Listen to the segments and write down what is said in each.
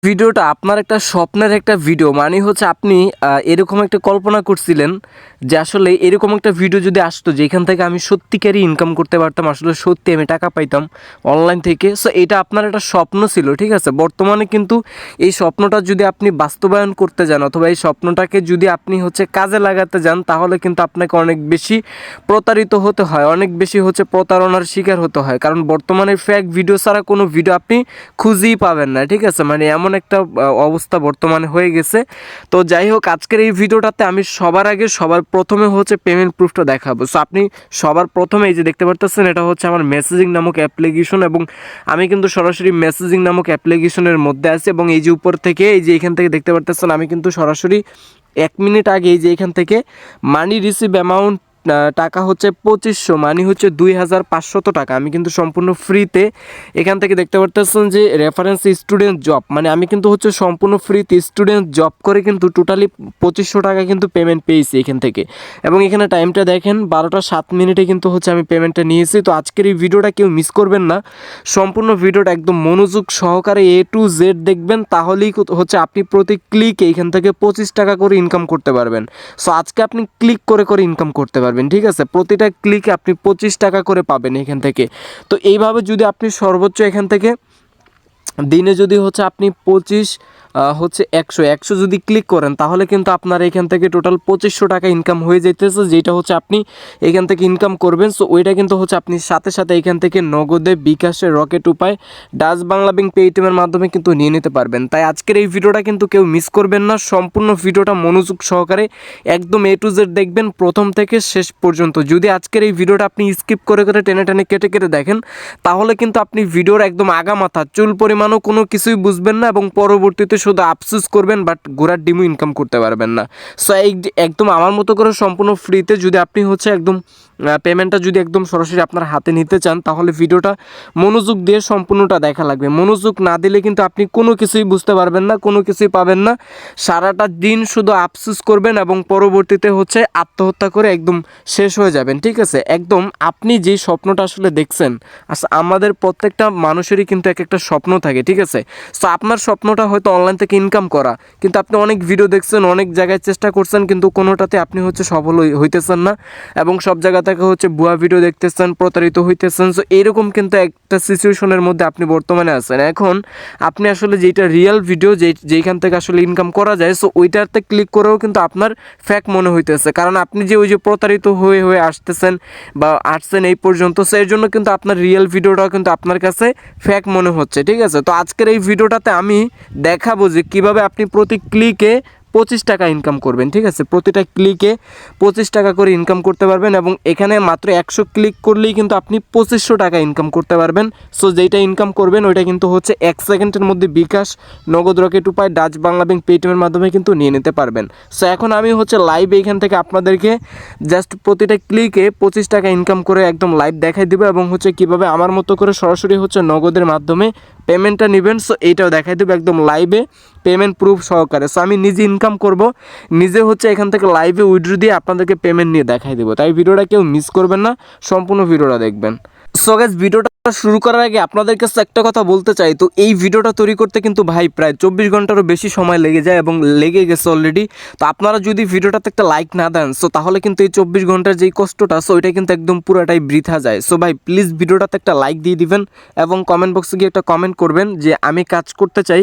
ভিডিওটা আপনার একটা স্বপ্নের একটা ভিডিও মানে হচ্ছে আপনি এরকম একটা কল্পনা করছিলেন যে আসলে এরকম একটা ভিডিও যদি আসতো যেখান থেকে আমি সত্যিকারই ইনকাম করতে পারতাম, আসলে সত্যি আমি টাকা পাইতাম অনলাইন থেকে। সো এটা আপনার একটা স্বপ্ন ছিল, ঠিক আছে। বর্তমানে কিন্তু এই স্বপ্নটা যদি আপনি বাস্তবায়ন করতে যান অথবা এই স্বপ্নটাকে যদি আপনি হচ্ছে কাজে লাগাতে যান, তাহলে কিন্তু আপনাকে অনেক বেশি প্রতারিত হতে হয়, অনেক বেশি হচ্ছে প্রতারণার শিকার হতে হয়। কারণ বর্তমানে ফেক ভিডিও ছাড়া কোনো ভিডিও আপনি খুঁজেই পাবেন না, ঠিক আছে। মানে এমন একটা অবস্থা বর্তমানে হয়ে গেছে। তো যাই হোক, আজকের এই ভিডিওটাতে আমি সবার প্রথমে হচ্ছে পেমেন্ট প্রুফটা দেখাবো। সো আপনি সবার প্রথমে এই যে দেখতে পারতেছেন, এটা হচ্ছে আমার মেসেজিং নামক অ্যাপ্লিকেশন এবং আমি কিন্তু সরাসরি মেসেজিং নামক অ্যাপ্লিকেশনের মধ্যে আছি। এবং এই যে উপর থেকে এই যে এখান থেকে দেখতে পারতেছেন, আমি কিন্তু সরাসরি 1 মিনিট আগে এই যে এখান থেকে মানি রিসিভ অ্যামাউন্ট টাকা হচ্ছে 2500, মানে হচ্ছে 2500 টাকা আমি কিন্তু সম্পূর্ণ ফ্রিতে এখান থেকে দেখতে পারতেছেন যে রেফারেন্স স্টুডেন্ট জব, মানে আমি কিন্তু হচ্ছে সম্পূর্ণ ফ্রিতে স্টুডেন্ট জব করে কিন্তু টোটালি 2500 টাকা কিন্তু পেমেন্ট পেয়েছি এখান থেকে। এবং এখানে টাইমটা দেখেন 12টা 7 মিনিটে কিন্তু হচ্ছে আমি পেমেন্টটা নিয়েছি। তো আজকের এই ভিডিওটা কেউ মিস করবেন না, সম্পূর্ণ ভিডিওটা একদম মনোযোগ সহকারে A to Z দেখবেন, তাহলেই হচ্ছে আপনি প্রতি ক্লিকে এখান থেকে 25 টাকা করে ইনকাম করতে পারবেন। সো আজকে আপনি ক্লিক করে করে ইনকাম করতে পারবেন, ঠিক আছে। প্রতিটা ক্লিকে আপনি 25 টাকা করে পাবেন এখান থেকে। তো এইভাবে যদি আপনি সর্বোচ্চ এখান থেকে দিনে যদি হচ্ছে আপনি 25 হচ্ছে 100 যদি ক্লিক করেন, তাহলে কিন্তু আপনার এখান থেকে টোটাল 2500 টাকা ইনকাম হয়ে যেতেছে, যেটা হচ্ছে আপনি এখান থেকে ইনকাম করবেন। সো ওইটা কিন্তু হচ্ছে আপনি সাথে সাথে এখান থেকে নগদে, বিকাশে, রকেট উপায়, ডাচ বাংলা ব্যাংক, পেটিএমের মাধ্যমে কিন্তু নিয়ে নিতে পারবেন। তাই আজকের এই ভিডিওটা কিন্তু কেউ মিস করবেন না, সম্পূর্ণ ভিডিওটা মনোযোগ সহকারে একদম A to Z দেখবেন প্রথম থেকে শেষ পর্যন্ত। যদি আজকের এই ভিডিওটা আপনি স্কিপ করে করে টেনে টেনে কেটে কেটে দেখেন, তাহলে কিন্তু আপনি ভিডিওর একদম আগামাথা চুল পরিমাণও কোনো কিছুই বুঝবেন না এবং পরবর্তীতে শুধু আফসোস করবেন, বাট ঘোড়ার ডিমও ইনকাম করতে পারবেন না। সো এই একদম আমার মতো করে সম্পূর্ণ ফ্রিতে যদি আপনি হচ্ছে একদম পেমেন্টটা যদি একদম সরাসরি আপনার হাতে নিতে চান, তাহলে ভিডিওটা মনোযোগ দিয়ে সম্পূর্ণটা দেখা লাগবে। মনোযোগ না দিলে কিন্তু আপনি কোনো কিছুই বুঝতে পারবেন না, কোনো কিছুই পাবেন না। সারাটা দিন শুধু আফসোস করবেন এবং পরবর্তীতে হচ্ছে আত্মহত্যা করে একদম শেষ হয়ে যাবেন, ঠিক আছে। একদম আপনি যে স্বপ্নটা আসলে দেখছেন, আমাদের প্রত্যেকটা মানুষেরই কিন্তু এক একটা স্বপ্ন থাকে, ঠিক আছে। সো আপনার স্বপ্নটা হয়তো অনলাইন থেকে ইনকাম করা, কিন্তু আপনি অনেক ভিডিও দেখছেন, অনেক জায়গায় চেষ্টা করছেন, কিন্তু কোনোটাতে আপনি হচ্ছে সফল হইতেছেন না এবং সব জায়গা থেকে হচ্ছে ভুয়া ভিডিও দেখতেছেন, প্রতারিত হইতেছেন। সো এইরকম কিন্তু একটা সিচুয়েশনের মধ্যে আপনি বর্তমানে আছেন। এখন আপনি আসলে যেটা রিয়েল ভিডিও, যেইখান থেকে আসলে ইনকাম করা যায়, সো ওইটাতে ক্লিক করেও কিন্তু আপনার ফ্যাক মনে হইতেছে, কারণ আপনি যে ওই যে প্রতারিত হয়ে হয়ে আসতেছেন বা আসছেন এই পর্যন্ত, সো এর জন্য কিন্তু আপনার রিয়েল ভিডিওটাও কিন্তু আপনার কাছে ফ্যাক মনে হচ্ছে, ঠিক আছে। তো আজকের এই ভিডিওটাতে আমি দেখাবো যে কীভাবে আপনি প্রতি ক্লিকে 25 টাকা ইনকাম করবেন, ঠিক আছে। প্রতিটা ক্লিকে 25 টাকা করে ইনকাম করতে পারবেন এবং এখানে মাত্র 100 ক্লিক করলেই কিন্তু আপনি 2500 টাকা ইনকাম করতে পারবেন। সো যেইটা ইনকাম করবেন ওইটা কিন্তু হচ্ছে 1 সেকেন্ডের মধ্যে বিকাশ, নগদ, রকেট উপায়, ডাচ বাংলা ব্যাংক, পেটিএমের মাধ্যমে কিন্তু নিয়ে নিতে পারবেন। সো এখন আমি হচ্ছে লাইভ এইখান থেকে আপনাদেরকে জাস্ট প্রতিটা ক্লিকে 25 টাকা ইনকাম করে একদম লাইভ দেখাই দেবো এবং হচ্ছে কীভাবে আমার মতো করে সরাসরি হচ্ছে নগদের মাধ্যমে পেমেন্টটা নেবেন। সো এইটাও দেখাই দেবো একদম লাইভে পেমেন্ট প্রুফ সহকারে। সো আমি নিজে ইনকাম করব, নিজে হচ্ছে এখান থেকে লাইভে উইথড্র দিয়ে আপনাদেরকে পেমেন্ট নিয়ে দেখাই দেবো। তাই ভিডিওটা কেউ মিস করবেন না, সম্পূর্ণ ভিডিওটা দেখবেন। সো গাইস, ভিডিওটা শুরু করার আগে আপনাদের কাছে একটা কথা বলতে চাই। তো এই ভিডিওটা তৈরি করতে কিন্তু ভাই প্রায় 24 ঘন্টারও বেশি সময় লেগে যায় এবং লেগে গেছে অলরেডি। তো আপনারা যদি ভিডিওটাতে একটা লাইক না দেন, সো তাহলে কিন্তু এই 24 ঘন্টার যেই কষ্টটা, সো ওইটা কিন্তু একদম পুরাটাই বৃথা যায়। সো ভাই প্লিজ ভিডিওটাতে একটা লাইক দিয়ে দিবেন এবং কমেন্ট বক্সে গিয়ে একটা কমেন্ট করবেন যে আমি কাজ করতে চাই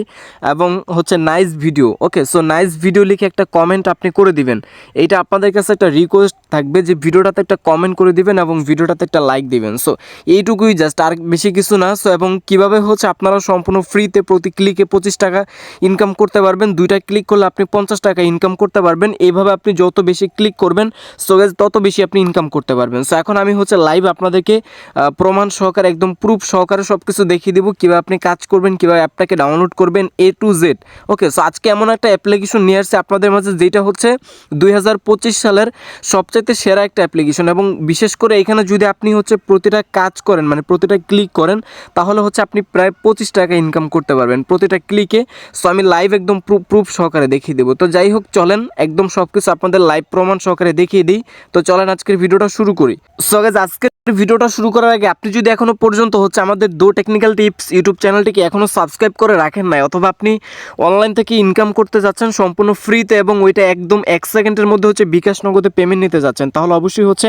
এবং হচ্ছে নাইস ভিডিও। ওকে, সো নাইস ভিডিও লিখে একটা কমেন্ট আপনি করে দিবেন। এইটা আপনাদের কাছে একটা রিকোয়েস্ট থাকবে যে ভিডিওটাতে একটা কমেন্ট করে দিবেন এবং ভিডিওটাতে একটা লাইক দিবেন। সো এইটুকুই জাস্ট, আর বেশি কিছু না। সো এবং কীভাবে হচ্ছে আপনারা সম্পূর্ণ ফ্রিতে প্রতি ক্লিকে 25 টাকা ইনকাম করতে পারবেন, 2টা ক্লিক করলে আপনি 50 টাকা ইনকাম করতে পারবেন। এইভাবে আপনি যত বেশি ক্লিক করবেন, সো তত বেশি আপনি ইনকাম করতে পারবেন। সো এখন আমি হচ্ছে লাইভ আপনাদেরকে প্রমাণ সহকারে একদম প্রুফ সহকারে সব কিছু দেখিয়ে দেবো, কীভাবে আপনি কাজ করবেন, কীভাবে অ্যাপটাকে ডাউনলোড করবেন A to Z। Okay, so আজকে এমন একটা অ্যাপ্লিকেশন নিয়ে আসছে আপনাদের মাঝে, যেটা হচ্ছে 2025 সালের সবচাইতে সেরা একটা অ্যাপ্লিকেশন এবং বিশেষ করে এখানে যদি আপনি হচ্ছে প্রতিটা কাজ করেন, মানে প্রতিটা ক্লিক করেন, তাহলে হচ্ছে আপনি প্রায় 25 টাকা ইনকাম করতে পারবেন প্রতিটা ক্লিকে। সো আমি লাইভ একদম প্রুফ সহকারে দেখিয়ে দেবো। তো যাই হোক, চলেন একদম সব কিছু আপনাদের লাইভ প্রমাণ সহকারে দেখিয়ে দিই। তো চলেন আজকের ভিডিওটা শুরু করি। সো গাইস, আজকে ভিডিওটা শুরু করার আগে আপনি যদি এখনো পর্যন্ত হচ্ছে আমাদের দো টেকনিক্যাল টিপস ইউটিউব চ্যানেলটিকে এখনো সাবস্ক্রাইব করে রাখেন নাই, অথবা আপনি অনলাইন থেকে ইনকাম করতে যাচ্ছেন সম্পূর্ণ ফ্রিতে এবং ওইটা একদম 1 সেকেন্ডের মধ্যে হচ্ছে বিকাশ নগদে পেমেন্ট নিতে যাচ্ছেন, তাহলে অবশ্যই হচ্ছে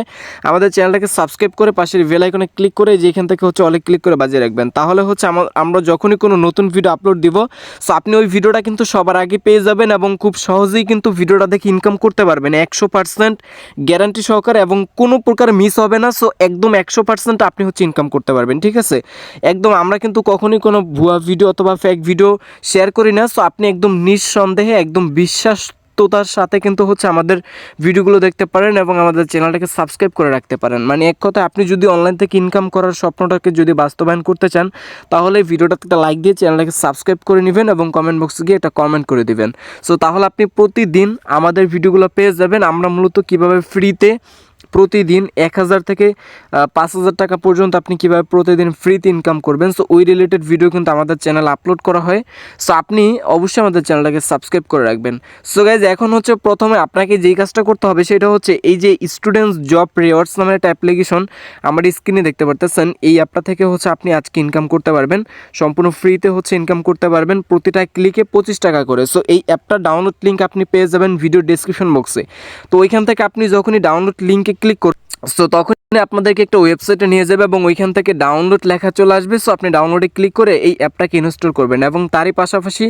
আমাদের চ্যানেলটাকে সাবস্ক্রাইব করে পাশের বেল আইকনে ক্লিক করে যেখান থেকে হচ্ছে অলে ক্লিক করে বাজিয়ে রাখবেন। তাহলে হচ্ছে আমরা যখনই কোনো নতুন ভিডিও আপলোড দিব, সো আপনি ওই ভিডিওটা কিন্তু সবার আগে পেয়ে যাবেন এবং খুব সহজেই কিন্তু ভিডিওটা দেখে ইনকাম করতে পারবেন 100% গ্যারান্টি সহকারে, এবং কোনো প্রকার মিস হবে না। সো একদম 100% আপনি হচ্ছে ইনকাম করতে পারবেন, ঠিক আছে। একদম আমরা কিন্তু কখনোই কোনো ভুয়া ভিডিও অথবা ফেক ভিডিও শেয়ার করি না। সো আপনি একদম নিঃসন্দেহে একদম বিশ্বাসতার সাথে কিন্তু হচ্ছে আমাদের ভিডিওগুলো দেখতে পারেন এবং আমাদের চ্যানেলটাকে সাবস্ক্রাইব করে রাখতে পারেন। মানে এক কথায় আপনি যদি অনলাইন থেকে ইনকাম করার স্বপ্নটাকে যদি বাস্তবায়ন করতে চান, তাহলে ভিডিওটাতে একটা লাইক দিয়ে চ্যানেলটাকে সাবস্ক্রাইব করে নেবেন এবং কমেন্ট বক্সে গিয়ে একটা কমেন্ট করে দিবেন। সো তাহলে আপনি প্রতিদিন আমাদের ভিডিওগুলো পেয়ে যাবেন। আমরা মূলত কীভাবে ফ্রিতে প্রতিদিন 1000 থেকে 5000 টাকা পর্যন্ত আপনি কীভাবে প্রতিদিন ফ্রিতে ইনকাম করবেন, সো ওই রিলেটেড ভিডিও কিন্তু আমাদের চ্যানেলে আপলোড করা হয়। সো আপনি অবশ্যই আমাদের চ্যানেলটাকে সাবস্ক্রাইব করে রাখবেন। সো গাইজ, এখন হচ্ছে প্রথমে আপনাকে যেই কাজটা করতে হবে সেটা হচ্ছে এই যে স্টুডেন্টস জব রিওয়ার্ডস নামের একটা অ্যাপ্লিকেশন আমার স্ক্রিনে দেখতে পারতেছেন, এই অ্যাপটা থেকে হচ্ছে আপনি আজকে ইনকাম করতে পারবেন, সম্পূর্ণ ফ্রিতে হচ্ছে ইনকাম করতে পারবেন, প্রতিটা ক্লিকে 25 টাকা করে। সো এই অ্যাপটা ডাউনলোড লিঙ্ক আপনি পেয়ে যাবেন ভিডিও ডেসক্রিপশন বক্সে। তো ওইখান থেকে আপনি যখনই ডাউনলোড লিঙ্কে ক্লিক করবেন, সো তখন আপনাদেরকে একটা ওয়েবসাইটে নিয়ে যাবে এবং ওইখান থেকে ডাউনলোড লেখা চলে আসবে। সো আপনি ডাউনলোডে ক্লিক করে এই অ্যাপটাকে ইনস্টল করবেন এবং তারই পাশাপাশি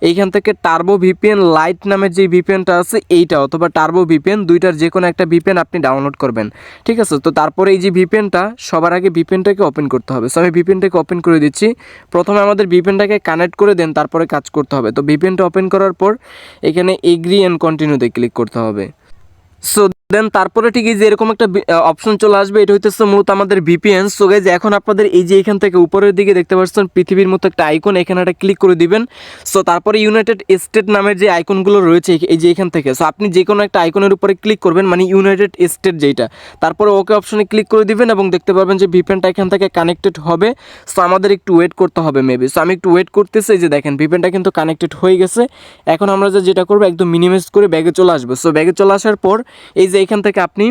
এইখান থেকে টার্বো ভিপিএন লাইট নামের যে ভিপিএনটা আছে এইটা, অথবা টার্বো ভিপিএন, দুইটার যে কোনো একটা ভিপিএন আপনি ডাউনলোড করবেন, ঠিক আছে। তো তারপরে এই যে ভিপিএনটা, সবার আগে ভিপিএনটাকে ওপেন করতে হবে। সো আমি ভিপিএনটাকে ওপেন করে দিচ্ছি। প্রথমে আমাদের ভিপিএনটাকে কানেক্ট করে দেন, তারপরে কাজ করতে হবে। তো ভিপিএনটা ওপেন করার পর এখানে এগ্রি অ্যান্ড কন্টিনিউতে ক্লিক করতে হবে। সো দেন তারপরে ঠিক এই যে এরকম একটা অপশন চলে আসবে, এটা হইতেছে মূলত আমাদের ভিপিএন। সো গাইজ, এখন আপনাদের এই যে এখান থেকে উপরের দিকে দেখতে পাচ্ছেন পৃথিবীর মতো একটা আইকন, এখানে একটা ক্লিক করে দিবেন। সো তারপরে ইউনাইটেড স্টেট নামের যে আইকনগুলো রয়েছে এই যে এখান থেকে, সো আপনি যে কোনো একটা আইকনের উপরে ক্লিক করবেন, মানে ইউনাইটেড স্টেট যেটা, তারপরে ওকে অপশনে ক্লিক করে দিবেন এবং দেখতে পাবেন যে ভিপিএনটা এখান থেকে কানেক্টেড হবে। সো আমাদের একটু ওয়েট করতে হবে মেবি। সো আমি একটু ওয়েট করতেছি, এই যে দেখেন ভিপিএনটা কিন্তু কানেক্টেড হয়ে গেছে। এখন আমরা যেটা করবো, একদম মিনিমাইজ করে ব্যাগে চলে আসবো। সো ব্যাগে চলে আসার পর এই যে এখান থেকে আপনি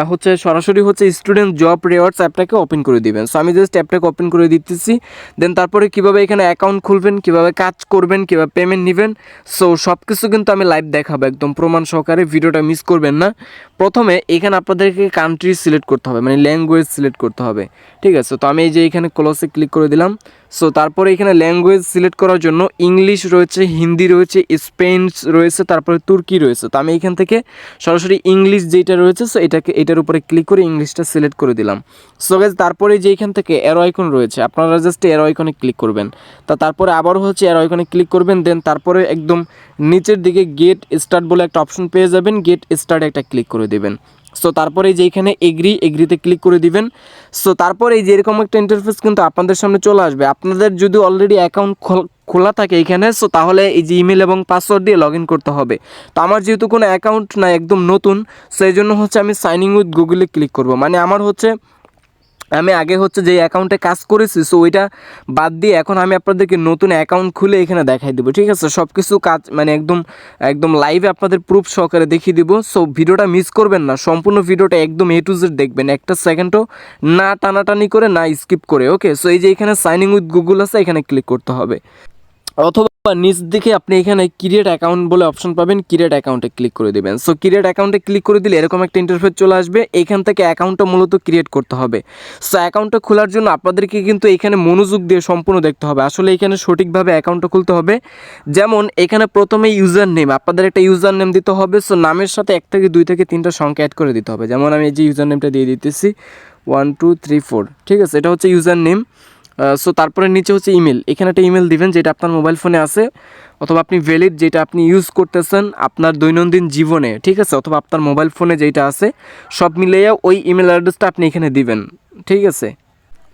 হচ্ছে সরাসরি হচ্ছে স্টুডেন্ট জব রিওয়ার্ডস অ্যাপটাকে ওপেন করে দিবেন। সো আমি জাস্ট অ্যাপটাকে ওপেন করে দিতেছি। দেন তারপরে কীভাবে এখানে অ্যাকাউন্ট খুলবেন, কীভাবে কাজ করবেন, কীভাবে পেমেন্ট নেবেন, সো সব কিছু কিন্তু আমি লাইভ দেখাবো একদম প্রমাণ সহকারে, ভিডিওটা মিস করবেন না। প্রথমে এখানে আপনাদেরকে কান্ট্রি সিলেক্ট করতে হবে, মানে ল্যাঙ্গুয়েজ সিলেক্ট করতে হবে, ঠিক আছে। তো আমি এই যে এখানে ক্লোজে ক্লিক করে দিলাম। সো তারপরে এখানে ল্যাঙ্গুয়েজ সিলেক্ট করার জন্য ইংলিশ রয়েছে, হিন্দি রয়েছে, স্পেনিশ রয়েছে, তারপরে তুর্কি রয়েছে। তো আমি এখান থেকে সরাসরি ইংলিশ যেটা রয়েছে, সো এটার উপরে ক্লিক করে ইংলিশটা সিলেক্ট করে দিলাম। সো গাইজ, তারপরে যে এখান থেকে অ্যারো আইকন রয়েছে, আপনারা জাস্ট অ্যারো আইকনে ক্লিক করবেন। তারপরে আবারও হচ্ছে অ্যারো আইকনে ক্লিক করবেন। দেন তারপরে একদম নিচের দিকে গেট স্টার্ট বলে একটা অপশন পেয়ে যাবেন, গেট স্টার্ট একটা ক্লিক করে দেবেন। সো তারপরে এই যে এখানে এগ্রিতে ক্লিক করে দিবেন। সো তারপরে এই যে এরকম একটা ইন্টারফেস কিন্তু আপনাদের সামনে চলে আসবে। আপনাদের যদি অলরেডি অ্যাকাউন্ট খোলা থাকে এখানে, সো তাহলে এই যে ইমেল এবং পাসওয়ার্ড দিয়ে লগ ইন করতে হবে। তো আমার যেহেতু কোনো অ্যাকাউন্ট না, একদম নতুন, সো এই জন্য হচ্ছে আমি সাইনিং উইথ গুগলে ক্লিক করব। মানে আমার হচ্ছে আমি আগে হচ্ছে যে অ্যাকাউন্টে কাজ করেছি, সো ওইটা বাদ দিয়ে এখন আমি আপনাদেরকে নতুন অ্যাকাউন্ট খুলে এখানে দেখাই দেবো, ঠিক আছে। সব কিছু কাজ মানে একদম লাইভে আপনাদের প্রুফ সহকারে দেখিয়ে দিব। সো ভিডিওটা মিস করবেন না, সম্পূর্ণ ভিডিওটা একদম এ টু জেড দেখবেন, একটা সেকেন্ডও না টানাটানি করে, না স্কিপ করে, ওকে। সো এই যে এখানে সাইনিং উইথ গুগল আছে, এখানে ক্লিক করতে হবে, অথবা নিচ দিকে আপনি এখানে ক্রিয়েট অ্যাকাউন্ট বলে অপশন পাবেন, ক্রিয়েট অ্যাকাউন্টে ক্লিক করে দেবেন। সো ক্রিয়েট অ্যাকাউন্টে ক্লিক করে দিলে এরকম একটা ইন্টারফেস চলে আসবে। এখান থেকে অ্যাকাউন্টটা মূলত ক্রিয়েট করতে হবে। সো অ্যাকাউন্টটা খোলার জন্য আপনাদেরকে কিন্তু এখানে মনোযোগ দিয়ে সম্পূর্ণ দেখতে হবে, আসলে এখানে সঠিকভাবে অ্যাকাউন্টটা খুলতে হবে। যেমন এখানে প্রথমে ইউজার নেম, আপনাদের একটা ইউজার নেম দিতে হবে। সো নামের সাথে 1 থেকে 2 থেকে 3টা সংখ্যা অ্যাড করে দিতে হবে। যেমন আমি এই যে ইউজার নেমটা দিয়ে দিতেছি 1 2 3 4, ঠিক আছে, এটা হচ্ছে ইউজার নেম। সো তারপরে নিচে হচ্ছে ইমেল, এখানে একটা ইমেল দিবেন যেটা আপনার মোবাইল ফোনে আছে, অথবা আপনি ভ্যালিড যেটা আপনি ইউজ করতেছেন আপনার দৈনন্দিন জীবনে, ঠিক আছে, অথবা আপনার মোবাইল ফোনে যেটা আছে, সব মিলিয়ে ওই ইমেল অ্যাড্রেসটা আপনি এখানে দিবেন, ঠিক আছে।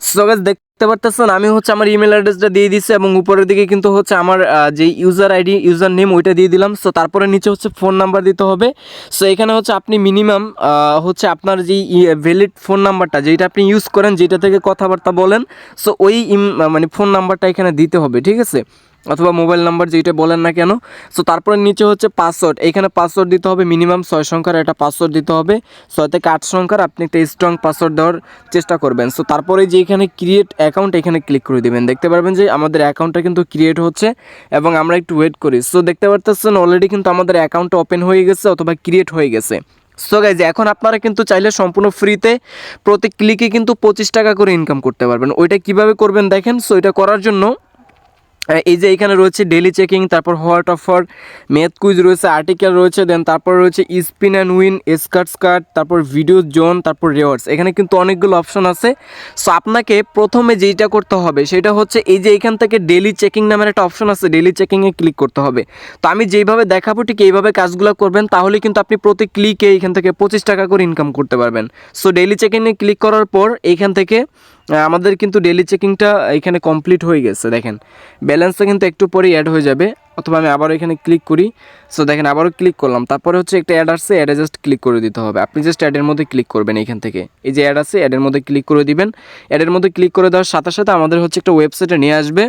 সো গাইস, দেখতে পারতেছেন আমি হচ্ছে আমার ইমেল অ্যাড্রেসটা দিয়ে দিচ্ছি এবং উপরের দিকে কিন্তু হচ্ছে আমার যে ইউজার আইডি, ইউজার নেম ওইটা দিয়ে দিলাম। সো তারপরে নিচে হচ্ছে ফোন নাম্বার দিতে হবে। সো এখানে হচ্ছে আপনি মিনিমাম হচ্ছে আপনার যেই ভ্যালিড ফোন নাম্বারটা যেটা আপনি ইউজ করেন, যেটা থেকে কথাবার্তা বলেন, সো ওই মানে ফোন নাম্বারটা এখানে দিতে হবে, ঠিক আছে। অথবা মোবাইল নাম্বার যেটা বলেন না কেন। সো তারপরে নিচে হচ্ছে পাসওয়ার্ড, এখানে পাসওয়ার্ড দিতে হবে মিনিমাম 6 সংখ্যার একটা পাসওয়ার্ড দিতে হবে, 6 থেকে 8 সংখ্যার আপনি একটা স্ট্রং পাসওয়ার্ড দেওয়ার চেষ্টা করবেন। সো তারপরে যে এখানে ক্রিয়েট অ্যাকাউন্ট এখানে ক্লিক করে দেবেন, দেখতে পারবেন যে আমাদের অ্যাকাউন্টটা কিন্তু ক্রিয়েট হচ্ছে এবং আমরা একটু ওয়েট করি। সো দেখতে পারতেছেন অলরেডি কিন্তু আমাদের অ্যাকাউন্টটা ওপেন হয়ে গেছে অথবা ক্রিয়েট হয়ে গেছে। সো গাইজ এখন আপনারা কিন্তু চাইলে সম্পূর্ণ ফ্রিতে প্রতি ক্লিকে কিন্তু 25 টাকা করে ইনকাম করতে পারবেন। ওইটা কিভাবে করবেন দেখেন। সো এটা করার জন্য এই যে এখানে রয়েছে ডেলি চেকিং, তারপর হোয়াট অফার, ম্যাথ কুইজ রয়েছে, আর্টিকেল রয়েছে, দেন তারপর রয়েছে স্পিন অ্যান্ড উইন, স্কার্ট, তারপর ভিডিও জোন, তারপর রিওয়ার্ডস। এখানে কিন্তু অনেকগুলো অপশন আছে। সো আপনাকে প্রথমে যেইটা করতে হবে সেটা হচ্ছে এই যে এখান থেকে ডেলি চেকিং নামের একটা অপশন আছে, ডেলি চেকিংয়ে ক্লিক করতে হবে। তো আমি যেইভাবে দেখাবো ঠিক এইভাবে কাজগুলো করবেন, তাহলে কিন্তু আপনি প্রতি ক্লিকে এখান থেকে 25 টাকা করে ইনকাম করতে পারবেন। সো ডেলি চেকিংয়ে ক্লিক করার পর এইখান থেকে আমাদের কিন্তু ডেলি চেকিংটা এখানে কমপ্লিট হয়ে গেছে। দেখেন ব্যালেন্সটা কিন্তু একটু পরেই অ্যাড হয়ে যাবে, অথবা আমি আবারও এখানে ক্লিক করি। সো দেখেন আবারও ক্লিক করলাম, তারপরে হচ্ছে একটা অ্যাড আসছে, অ্যাডে জাস্ট ক্লিক করে দিতে হবে। আপনি জাস্ট অ্যাডের মধ্যে ক্লিক করবেন, এখান থেকে এই যে অ্যাড আছে অ্যাডের মধ্যে ক্লিক করে দিবেন। অ্যাডের মধ্যে ক্লিক করে দেওয়ার সাথে সাথে আমাদের হচ্ছে একটা ওয়েবসাইটে নিয়ে আসবে।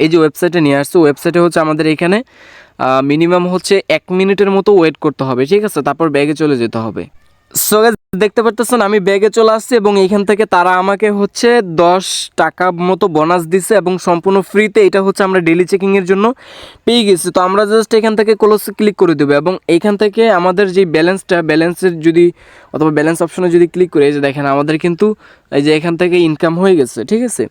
এই যে ওয়েবসাইটে নিয়ে আসছে, ওয়েবসাইটে হচ্ছে আমাদের এখানে মিনিমাম হচ্ছে 1 মিনিটের মতো ওয়েট করতে হবে, ঠিক আছে, তারপর ব্যাগে চলে যেতে হবে। সো দেখতে পারতেছেন আমি ব্যাগে চলে আসছি এবং এইখান থেকে তারা আমাকে হচ্ছে 10 টাকা মতো বোনাস দিছে এবং সম্পূর্ণ ফ্রিতে। এটা হচ্ছে আমরা ডেলি চেকিংয়ের জন্য পেয়ে গেছি। তো আমরা জাস্ট এখান থেকে ক্লোজে ক্লিক করে দেবো এবং এইখান থেকে আমাদের যে ব্যালেন্সের যদি অথবা ব্যালেন্স অপশনে যদি ক্লিক করি, এই যে দেখেন আমাদের কিন্তু এই যে এখান থেকে ইনকাম হয়ে গেছে, ঠিক আছে।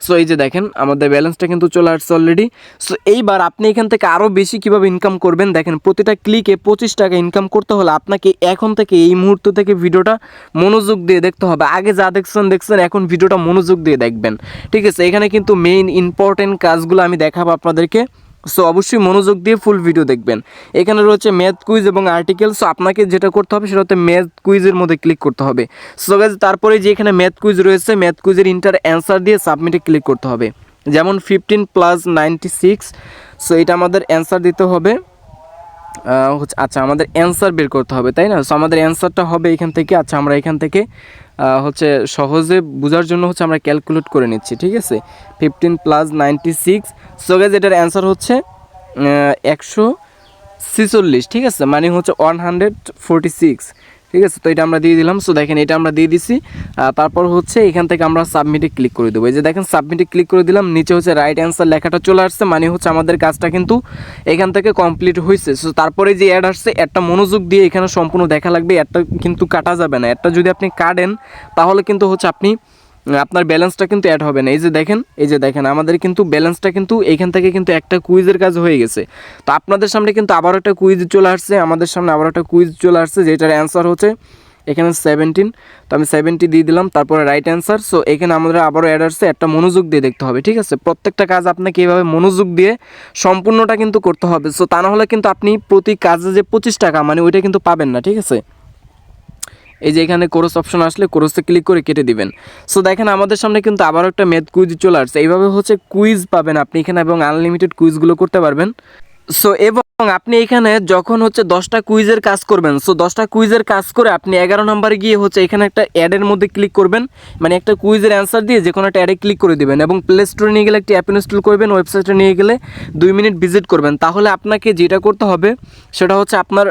সো এই যে দেখেন আমাদের ব্যালেন্সটা কিন্তু চলে আসছে অলরেডি। সো এইবার আপনি এখান থেকে আরও বেশি কীভাবে ইনকাম করবেন দেখেন। প্রতিটা ক্লিকে 25 টাকা ইনকাম করতে হলে আপনাকে এখন থেকে এই মুহূর্ত থেকে ভিডিওটা মনোযোগ দিয়ে দেখতে হবে। আগে যা দেখছেন এখন ভিডিওটা মনোযোগ দিয়ে দেখবেন, ঠিক আছে। এখানে কিন্তু মেইন ইম্পর্টেন্ট কাজগুলো আমি দেখাবো আপনাদেরকে। সো অবশ্যই মনোযোগ দিয়ে ফুল ভিডিও দেখবেন। এখানে রয়েছে ম্যাথ কুইজ এবং আর্টিকেল। সো আপনাকে যেটা করতে হবে সেটা হচ্ছে ম্যাথ কুইজের মধ্যে ক্লিক করতে হবে। সো গাইজ তারপরে যে এখানে ম্যাথ কুইজ রয়েছে, ম্যাথ কুইজের ইন্টার অ্যান্সার দিয়ে সাবমিটে ক্লিক করতে হবে। যেমন 15 + 96। সো এটা আমাদের অ্যান্সার দিতে হবে। আচ্ছা আমাদের অ্যান্সার বের করতে হবে, তাই না। সো আমাদের অ্যান্সারটা হবে এখান থেকে। আচ্ছা আমরা এখান থেকে হচ্ছে সহজে বোঝার জন্য হচ্ছে আমরা ক্যালকুলেট করে নিচ্ছি, ঠিক আছে। 15 + 96। সো গাইজ এটার অ্যান্সার হচ্ছে 146, ঠিক আছে, মানে হচ্ছে 146, ঠিক আছে। তো এটা আমরা দিয়ে দিলাম। সো দেখেন এটা আমরা দিয়ে দিছি। তারপর হচ্ছে এখান থেকে আমরা সাবমিটে ক্লিক করে দেবো। এই যে দেখেন সাবমিটে ক্লিক করে দিলাম, নিচে হচ্ছে রাইট অ্যান্সার লেখাটা চলে আসছে, মানে হচ্ছে আমাদের কাজটা কিন্তু এখান থেকে কমপ্লিট হয়েছে। সো তারপরে যে অ্যাড আসছে, একটা মনোযোগ দিয়ে এখানে সম্পূর্ণ দেখা লাগবে। একটা কিন্তু কাটা যাবে না, একটা যদি আপনি কাটেন তাহলে কিন্তু হচ্ছে আপনার ব্যালেন্সটা কিন্তু অ্যাড হবে না। এই যে দেখেন আমাদের কিন্তু ব্যালেন্সটা কিন্তু এইখান থেকে কিন্তু একটা কুইজের কাজ হয়ে গেছে। তো আপনাদের সামনে কিন্তু আবার একটা কুইজ চলে আসছে, আমাদের সামনে আবার একটা কুইজ চলে আসছে, যেটার অ্যান্সার হচ্ছে এখানে 17। তো আমি 70 দিয়ে দিলাম, তারপরে রাইট অ্যান্সার। সো এখানে আমাদের আবারও অ্যাড আসছে, একটা মনোযোগ দিয়ে দেখতে হবে, ঠিক আছে। প্রত্যেকটা কাজ আপনাকে এইভাবে মনোযোগ দিয়ে সম্পূর্ণটা কিন্তু করতে হবে। সো তা না হলে কিন্তু আপনি প্রতি কাজে যে 25 টাকা মানে ওইটা কিন্তু পাবেন না, ঠিক আছে। এই যে এখানে কোর্স অপশন আসলে কোর্সে ক্লিক করে কেটে দিবেন। সো দেখেন আমাদের সামনে কিন্তু আবারও একটা ম্যাথ কুইজ চলে আসছে। এইভাবে হচ্ছে কুইজ পাবেন আপনি এখানে এবং আনলিমিটেড কুইজগুলো করতে পারবেন। সো এবং আপনি এখানে যখন হচ্ছে 10টা কুইজের কাজ করবেন, সো 10টা কুইজের কাজ করে আপনি 11 নম্বরে গিয়ে হচ্ছে এখানে একটা অ্যাডের মধ্যে ক্লিক করবেন, মানে একটা কুইজের অ্যান্সার দিয়ে যে কোনো একটা অ্যাডে ক্লিক করে দেবেন এবং প্লে স্টোরে নিয়ে গেলে একটি অ্যাপ ইনস্টল করবেন, ওয়েবসাইটে নিয়ে গেলে 2 মিনিট ভিজিট করবেন। তাহলে আপনাকে যেটা করতে হবে সেটা হচ্ছে আপনার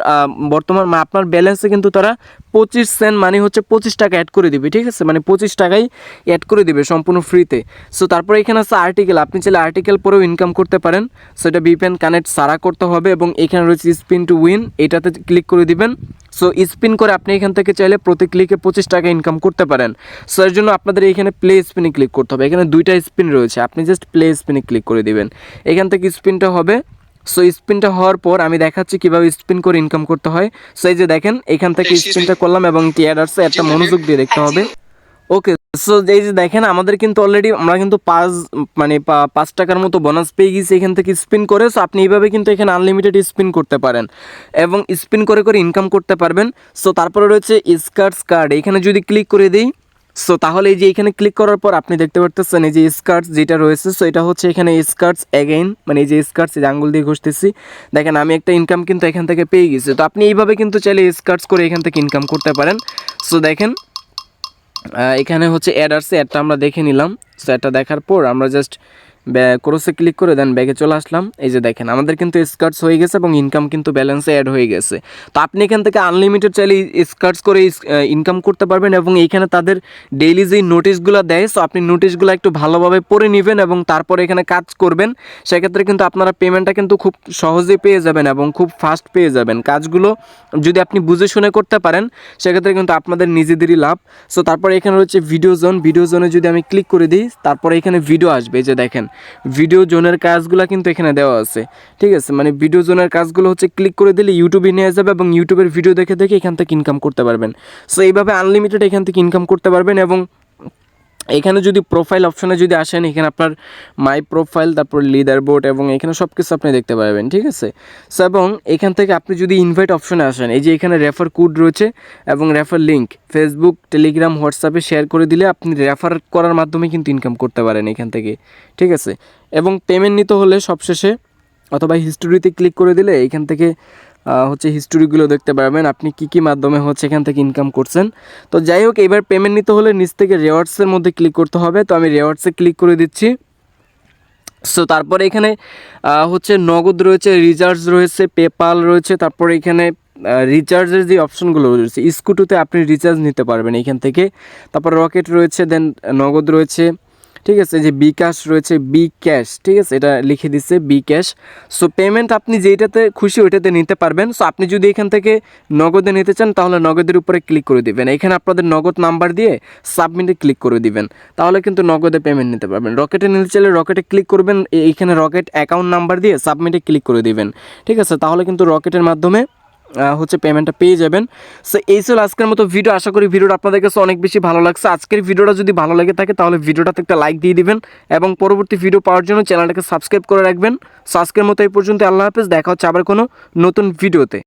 আপনার ব্যালেন্সে কিন্তু তারা 25 সেন্ট মানে হচ্ছে 25 টাকা অ্যাড করে দিবে, ঠিক আছে, মানে 25 টাকাই অ্যাড করে দিবে সম্পূর্ণ ফ্রিতে। সো তারপরে এখানে আছে আর্টিকেল, আপনি চাইলে আর্টিকেল পরেও ইনকাম করতে পারেন। সো এটা VPN কানেক্ট সারা করতে হবে এবং এখানে রয়েছে স্পিন টু উইন, এটাতে ক্লিক করে দিবেন। সো স্পিন করে আপনি এখান থেকে চাইলে প্রতি ক্লিকে 25 টাকা ইনকাম করতে পারেন। সো এর জন্য আপনাদের এখানে প্লে স্পিনে ক্লিক করতে হবে। এখানে 2টা স্পিন রয়েছে, আপনি জাস্ট প্লে স্পিনে ক্লিক করে দিবেন। এখান থেকে স্পিনটা হবে। সো স্পিনটা হওয়ার পর আমি দেখাচ্ছি কীভাবে স্পিন করে ইনকাম করতে হয়। সো এই যে দেখেন এখান থেকে স্পিনটা করলাম এবং অ্যাড আসছে, একটা মনোযোগ দিয়ে দেখতে হবে। ওকে, সো এই যে দেখেন আমাদের কিন্তু অলরেডি আমরা কিন্তু 5 টাকার মতো বোনাস পেয়ে গেছি এখান থেকে স্পিন করে। সো আপনি এইভাবে কিন্তু এখানে আনলিমিটেড স্পিন করতে পারেন এবং স্পিন করে করে ইনকাম করতে পারবেন। সো তারপরে রয়েছে কার্ড, এখানে যদি ক্লিক করে দিই, সো তাহলে এই যে এখানে ক্লিক করার পর আপনি দেখতে পারতেছেন এই যে স্কার্টস যেটা রয়েছে। সো এটা হচ্ছে এখানে স্কার্টস অ্যাগেইন, মানে এই যে স্কার্টস, এই যে আঙ্গুল দিয়ে ঘষতেছি, দেখেন আমি একটা ইনকাম কিন্তু এখান থেকে পেয়ে গেছি। তো আপনি এইভাবে কিন্তু চাইলে স্কার্টস করে এখান থেকে ইনকাম করতে পারেন। সো দেখেন এখানে হচ্ছে অ্যাড আসছে, অ্যাডটা আমরা দেখে নিলাম। সো এটা দেখার পর আমরা জাস্ট ক্রসে ক্লিক করে দেন ব্যাগে চলে আসলাম। এই যে দেখেন আমাদের কিন্তু স্কার্টস হয়ে গেছে এবং ইনকাম কিন্তু ব্যালেন্সে অ্যাড হয়ে গেছে। তো আপনি এখান থেকে আনলিমিটেড চাইলে স্কার্টস করে ইনকাম করতে পারবেন এবং এইখানে তাদের ডেইলি যেই নোটিশগুলো দেয়, সো আপনি নোটিশগুলো একটু ভালোভাবে পড়ে নেবেন এবং তারপরে এখানে কাজ করবেন। সেক্ষেত্রে কিন্তু আপনারা পেমেন্টটা কিন্তু খুব সহজে পেয়ে যাবেন এবং খুব ফাস্ট পেয়ে যাবেন। কাজগুলো যদি আপনি বুঝে শুনে করতে পারেন সেক্ষেত্রে কিন্তু আপনাদের নিজেদেরই লাভ। সো তারপরে এখানে রয়েছে ভিডিও জোনে যদি আমি ক্লিক করে দিই, তারপরে এখানে ভিডিও আসবে। এই যে দেখেন ভিডিও জোনের কাজগুলো কিন্তু এখানে দেওয়া আছে, ঠিক আছে। মানে ভিডিও জোনের কাজগুলো হচ্ছে ক্লিক করে দিলে ইউটিউবে নিয়ে যাবে এবং ইউটিউবের ভিডিও দেখে দেখে এখান থেকে ইনকাম করতে পারবেন। সো এইভাবে আনলিমিটেড এখান থেকে ইনকাম করতে পারবেন। এবং এখানে যদি প্রোফাইল অপশনে যদি আসেন, এখানে আপনার মাই প্রোফাইল, তারপর লিডার বোর্ড এবং এখানে সব কিছু আপনি দেখতে পারবেন, ঠিক আছে। সো এবং এখান থেকে আপনি যদি ইনভাইট অপশনে আসেন, এই যে এখানে রেফার কোড রয়েছে এবং রেফার লিঙ্ক ফেসবুক, টেলিগ্রাম, হোয়াটসঅ্যাপে শেয়ার করে দিলে আপনি রেফার করার মাধ্যমে কিন্তু ইনকাম করতে পারেন এখান থেকে, ঠিক আছে। এবং পেমেন্ট নিতে হলে সবশেষে অথবা হিস্টোরিতে ক্লিক করে দিলে এখান থেকে হচ্ছে হিস্টোরিগুলো দেখতে পারবেন আপনি কী মাধ্যমে হচ্ছে এখান থেকে ইনকাম করছেন। তো যাই হোক, এবার পেমেন্ট নিতে হলে নিচ থেকে রেওয়ার্ডসের মধ্যে ক্লিক করতে হবে। তো আমি রেওয়ার্ডসে ক্লিক করে দিচ্ছি। সো তারপরে এখানে হচ্ছে নগদ রয়েছে, রিচার্জ রয়েছে, পেপাল রয়েছে, তারপরে এখানে রিচার্জের যে অপশনগুলো রয়েছে স্কুটুতে আপনি রিচার্জ নিতে পারবেন এইখান থেকে। তারপর রকেট রয়েছে, দেন নগদ রয়েছে, ঠিক আছে। যে বিকাশ রয়েছে, বি ক্যাশ, ঠিক আছে, এটা লিখে দিচ্ছে বি ক্যাশ। সো পেমেন্ট আপনি যেইটাতে খুশি ওইটাতে নিতে পারবেন। সো আপনি যদি এখান থেকে নগদে নিতে চান তাহলে নগদের উপরে ক্লিক করে দিবেন। এখানে আপনাদের নগদ নাম্বার দিয়ে সাবমিটে ক্লিক করে দিবেন, তাহলে কিন্তু নগদে পেমেন্ট নিতে পারবেন। রকেটে নিতে চাইলে রকেটে ক্লিক করবেন, এইখানে রকেট অ্যাকাউন্ট নাম্বার দিয়ে সাবমিটে ক্লিক করে দিবেন, ঠিক আছে। তাহলে কিন্তু রকেটের মাধ্যমে হচ্ছে পেমেন্টটা পেয়ে যাবেন। সো এই ছিল আজকের মতো ভিডিও। আশা করি ভিডিওটা আপনাদের কাছে অনেক বেশি ভালো লাগছে। আজকের ভিডিওটা যদি ভালো লেগে থাকে তাহলে ভিডিওটাতে একটা লাইক দিয়ে দিবেন এবং পরবর্তী ভিডিও পাওয়ার জন্য চ্যানেলটাকে সাবস্ক্রাইব করে রাখবেন। সো আজকের মতো এই পর্যন্ত, আল্লাহ হাফেজ। দেখা হচ্ছে আবার কোনো নতুন ভিডিওতে।